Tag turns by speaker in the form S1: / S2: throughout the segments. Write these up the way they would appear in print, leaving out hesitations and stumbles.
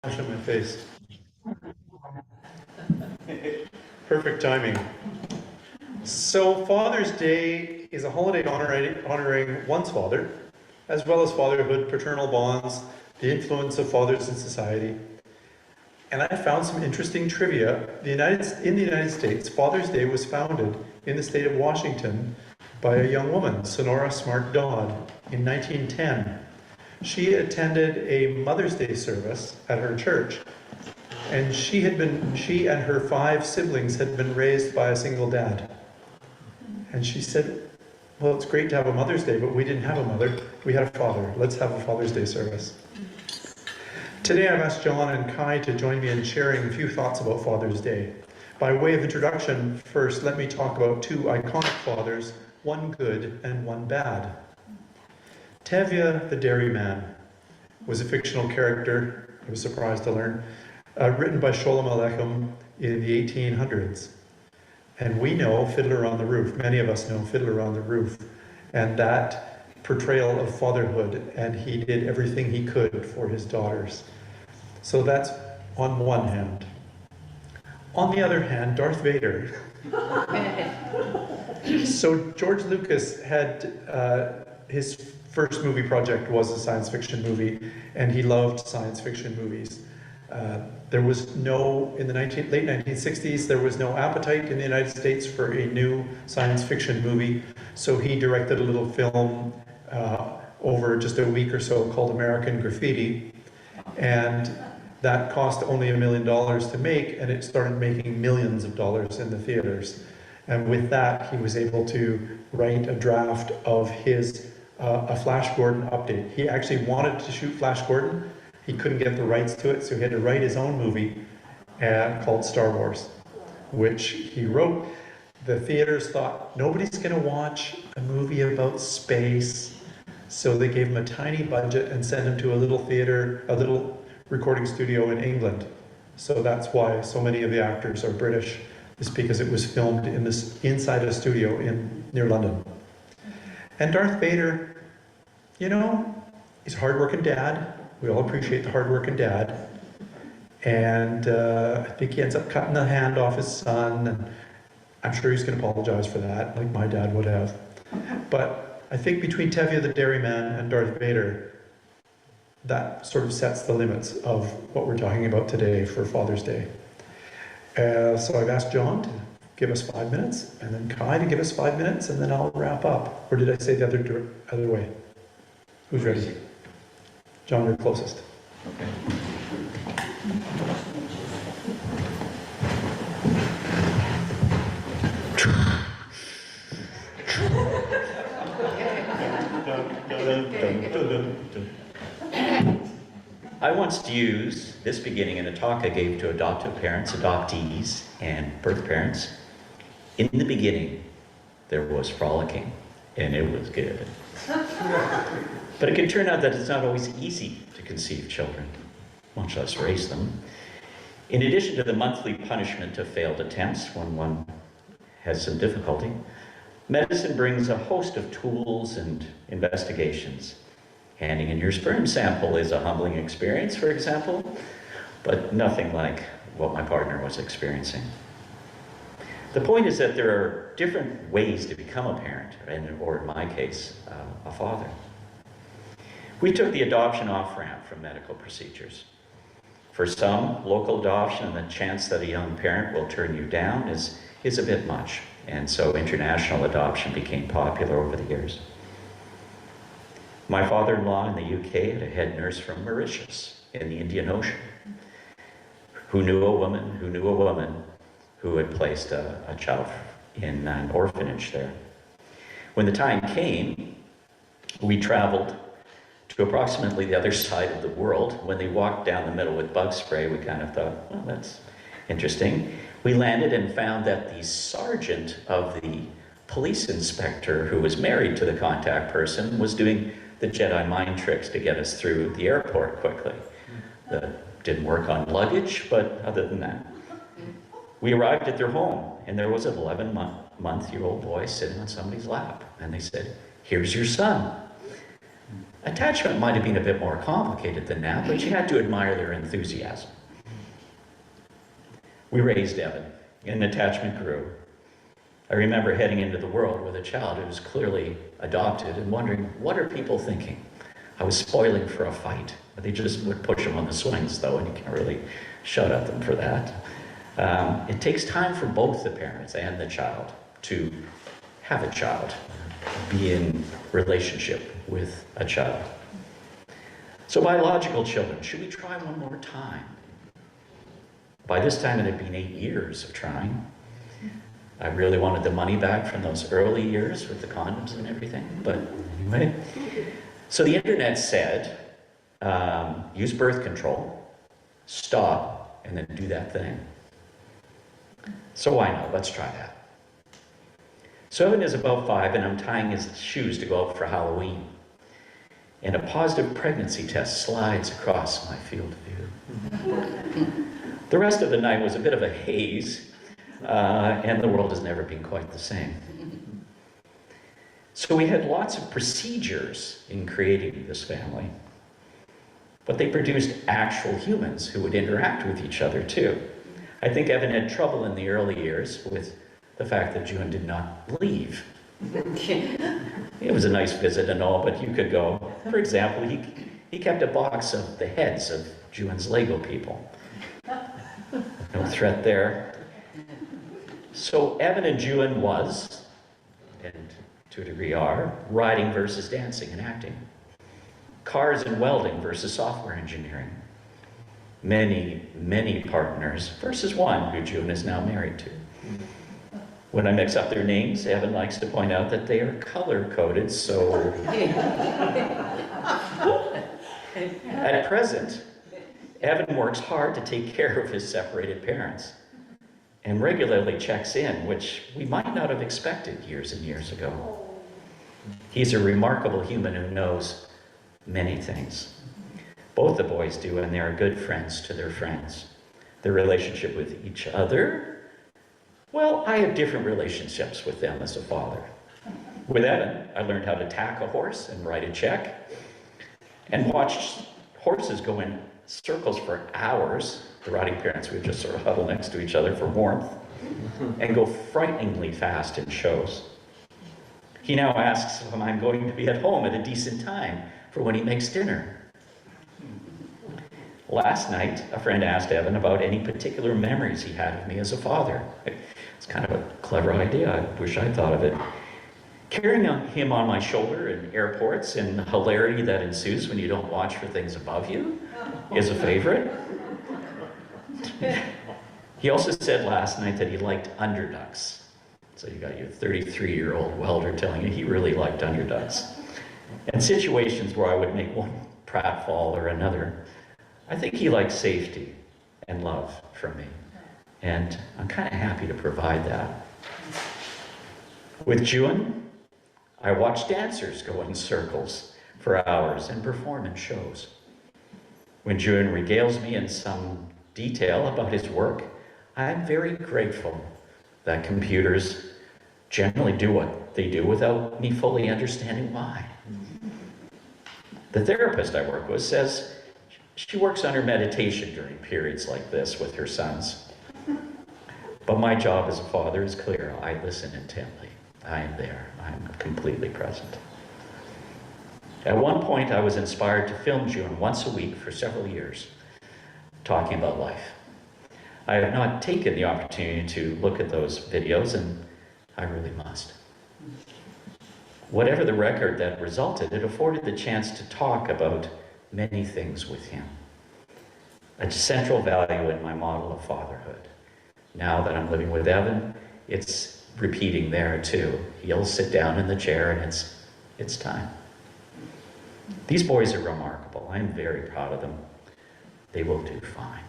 S1: flash on my face. Perfect timing. So Father's Day is a holiday honoring one's father, as well as fatherhood, paternal bonds, the influence of fathers in society. And I found some interesting trivia. In the United States, Father's Day was founded in the state of Washington by a young woman, Sonora Smart Dodd, in 1910. She attended a Mother's Day service at her church, and she and her 5 siblings had been raised by a single dad. And she said, well, it's great to have a Mother's Day, but we didn't have a mother, we had a father. Let's have a Father's Day service. Today I've asked John and Kai to join me in sharing a few thoughts about Father's Day. By way of introduction, first let me talk about 2 iconic fathers, one good and one bad. Tevye the Dairyman was a fictional character, I was surprised to learn, written by Sholem Aleichem in the 1800s. And we know Fiddler on the Roof, many of us know Fiddler on the Roof, and that portrayal of fatherhood, and he did everything he could for his daughters. So that's on one hand. On the other hand, Darth Vader. So George Lucas had his first movie project was a science fiction movie, and he loved science fiction movies. There was no, in the late 1960s, there was no appetite in the United States for a new science fiction movie, so he directed a little film over just a week or so called American Graffiti, and that cost only $1 million to make, and it started making millions of dollars in the theaters. And with that, he was able to write a draft of his a Flash Gordon update. He actually wanted to shoot Flash Gordon. He couldn't get the rights to it, so he had to write his own movie called Star Wars, which he wrote. The theaters thought, nobody's going to watch a movie about space, so they gave him a tiny budget and sent him to a little theater, a little recording studio in England. So that's why so many of the actors are British, is because it was filmed inside a studio near London. And Darth Vader, you know, he's a hard-working dad. We all appreciate the hard-working dad. And I think he ends up cutting the hand off his son, and I'm sure he's going to apologize for that, like my dad would have. But I think between Tevye the Dairyman and Darth Vader, that sort of sets the limits of what we're talking about today for Father's Day. So I've asked John to give us 5 minutes, and then Kai to give us 5 minutes, and then I'll wrap up. Or did I say the other way? Who's ready? John, you're closest.
S2: Okay. I once used this beginning in a talk I gave to adoptive parents, adoptees, and birth parents. In the beginning, there was frolicking, and it was good. But it can turn out that it's not always easy to conceive children, much less raise them. In addition to the monthly punishment of failed attempts when one has some difficulty, medicine brings a host of tools and investigations. Handing in your sperm sample is a humbling experience, for example, but nothing like what my partner was experiencing. The point is that there are different ways to become a parent, or in my case, a father. We took the adoption off-ramp from medical procedures. For some, local adoption and the chance that a young parent will turn you down is a bit much, and so international adoption became popular over the years. My father-in-law in the UK had a head nurse from Mauritius in the Indian Ocean who knew a woman who had placed a child in an orphanage there. When the time came, we traveled to approximately the other side of the world. When they walked down the middle with bug spray, we kind of thought, well, that's interesting. We landed and found that the sergeant of the police inspector who was married to the contact person was doing the Jedi mind tricks to get us through the airport quickly. That didn't work on luggage, but other than that. We arrived at their home, and there was an 11-month-year-old boy sitting on somebody's lap. And they said, here's your son. Attachment might have been a bit more complicated than that, but you had to admire their enthusiasm. We raised Evan, and attachment grew. I remember heading into the world with a child who was clearly adopted and wondering, what are people thinking? I was spoiling for a fight. They just would push him on the swings, though, and you can't really shout at them for that. It takes time for both the parents and the child to have a child, be in relationship with a child. So biological children, should we try one more time? By this time it had been 8 years of trying. I really wanted the money back from those early years with the condoms and everything, but anyway. So the internet said, use birth control, stop, and then do that thing. So why not? Let's try that. So Evan is about 5, and I'm tying his shoes to go out for Halloween. And a positive pregnancy test slides across my field of view. The rest of the night was a bit of a haze, and the world has never been quite the same. So we had lots of procedures in creating this family, but they produced actual humans who would interact with each other too. I think Evan had trouble in the early years with the fact that June did not leave. It was a nice visit and all, but you could go. For example, he kept a box of the heads of June's Lego people. No threat there. So Evan and June was, and to a degree are, writing versus dancing and acting. Cars and welding versus software engineering. Many, many partners versus one who June is now married to. When I mix up their names, Evan likes to point out that they are color-coded, so... At present, Evan works hard to take care of his separated parents and regularly checks in, which we might not have expected years and years ago. He's a remarkable human who knows many things. Both the boys do, and they are good friends to their friends. Their relationship with each other, well, I have different relationships with them as a father. With Evan, I learned how to tack a horse and write a check and watched horses go in circles for hours. The riding parents would just sort of huddle next to each other for warmth and go frighteningly fast in shows. He now asks if I'm going to be at home at a decent time for when he makes dinner. Last night, a friend asked Evan about any particular memories he had of me as a father. It's kind of a clever idea. I wish I'd thought of it. Carrying him on my shoulder in airports and the hilarity that ensues when you don't watch for things above you is a favorite. He also said last night that he liked underducks. So you got your 33-year-old welder telling you he really liked underducks. And situations where I would make one pratfall or another. I think he likes safety and love from me. And I'm kind of happy to provide that. With June, I watch dancers go in circles for hours and perform in shows. When June regales me in some detail about his work, I'm very grateful that computers generally do what they do without me fully understanding why. The therapist I work with says she works on her meditation during periods like this with her sons. But my job as a father is clear. I listen intently. I am there. I'm completely present. At one point, I was inspired to film June once a week for several years, talking about life. I have not taken the opportunity to look at those videos, and I really must. Whatever the record that resulted, it afforded the chance to talk about many things with him. A central value in my model of fatherhood. Now that I'm living with Evan, it's repeating there too. He'll sit down in the chair and it's time. These boys are remarkable. I'm very proud of them. They will do fine.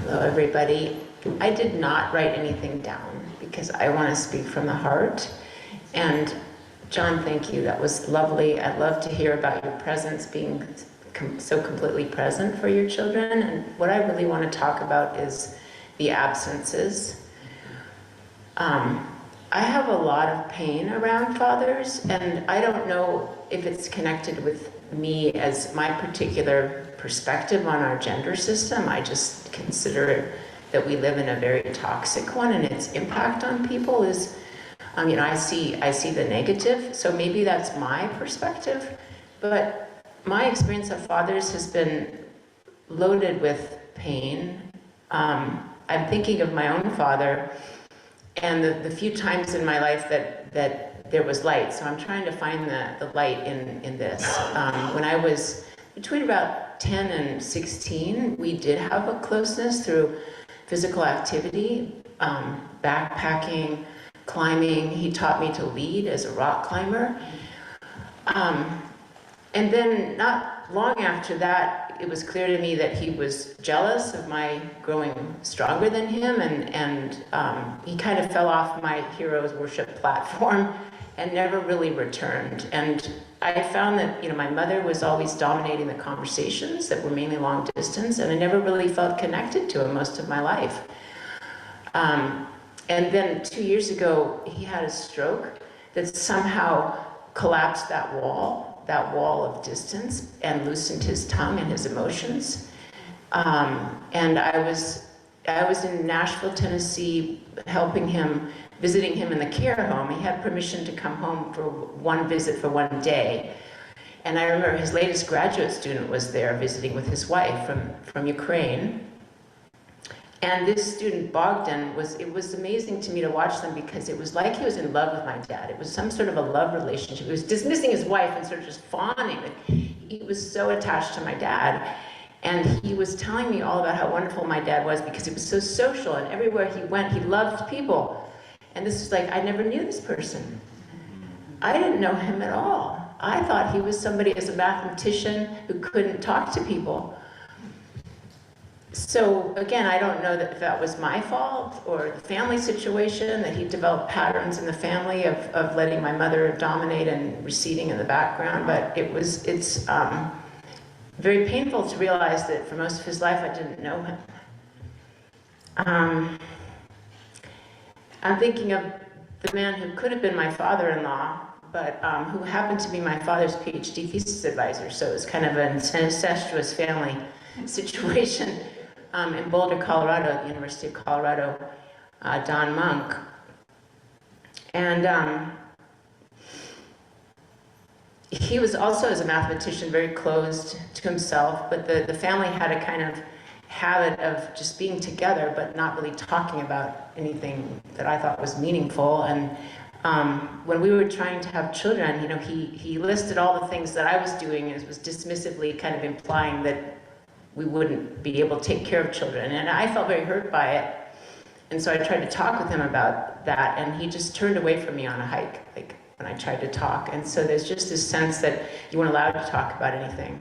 S3: Hello, everybody. I did not write anything down because I want to speak from the heart. And John, thank you. That was lovely. I love to hear about your presence being so completely present for your children. And what I really want to talk about is the absences. I have a lot of pain around fathers, and I don't know if it's connected with me as my particular perspective on our gender system. I just consider that we live in a very toxic one, and its impact on people is, I see the negative, so maybe that's my perspective, but my experience of fathers has been loaded with pain. I'm thinking of my own father, and the few times in my life that there was light. So I'm trying to find the light in this. When I was between about 10 and 16, we did have a closeness through physical activity, backpacking, climbing. He taught me to lead as a rock climber. And then not long after that, it was clear to me that he was jealous of my growing stronger than him, and he kind of fell off my heroes worship platform and never really returned. And I found that, my mother was always dominating the conversations that were mainly long distance, and I never really felt connected to him most of my life. And then 2 years ago, he had a stroke that somehow collapsed that wall of distance, and loosened his tongue and his emotions. And I was in Nashville, Tennessee, helping him, visiting him in the care home. He had permission to come home for one visit for one day. And I remember his latest graduate student was there visiting with his wife from Ukraine. And this student, Bogdan, it was amazing to me to watch them, because it was like he was in love with my dad. It was some sort of a love relationship. He was dismissing his wife and sort of just fawning. He was so attached to my dad. And he was telling me all about how wonderful my dad was, because he was so social, and everywhere he went, he loved people. And this was like, I never knew this person. I didn't know him at all. I thought he was somebody as a mathematician who couldn't talk to people. So again, I don't know if that was my fault or the family situation, that he developed patterns in the family of letting my mother dominate and receding in the background, but it's very painful to realize that for most of his life I didn't know him. I'm thinking of the man who could have been my father-in-law, but who happened to be my father's PhD thesis advisor, so it was kind of an incestuous family situation. In Boulder, Colorado, at the University of Colorado, Don Monk. And he was also, as a mathematician, very closed to himself, but the family had a kind of habit of just being together, but not really talking about anything that I thought was meaningful. And when we were trying to have children, he listed all the things that I was doing, and was dismissively kind of implying that we wouldn't be able to take care of children. And I felt very hurt by it. And so I tried to talk with him about that, and he just turned away from me on a hike, like when I tried to talk. And so there's just this sense that you weren't allowed to talk about anything.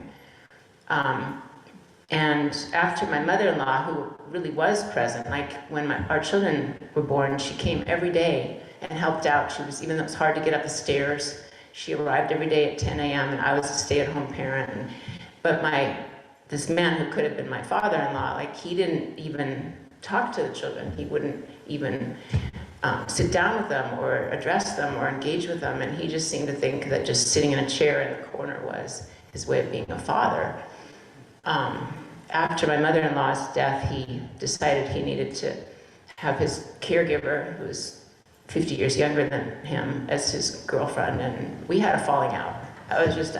S3: And after my mother-in-law, who really was present, like when our children were born, she came every day and helped out. Even though it was hard to get up the stairs, she arrived every day at 10 a.m. and I was a stay-at-home parent. But this man who could have been my father-in-law, like, he didn't even talk to the children. He wouldn't even sit down with them or address them or engage with them. And he just seemed to think that just sitting in a chair in the corner was his way of being a father. After my mother-in-law's death, he decided he needed to have his caregiver, who was 50 years younger than him, as his girlfriend, and we had a falling out. I was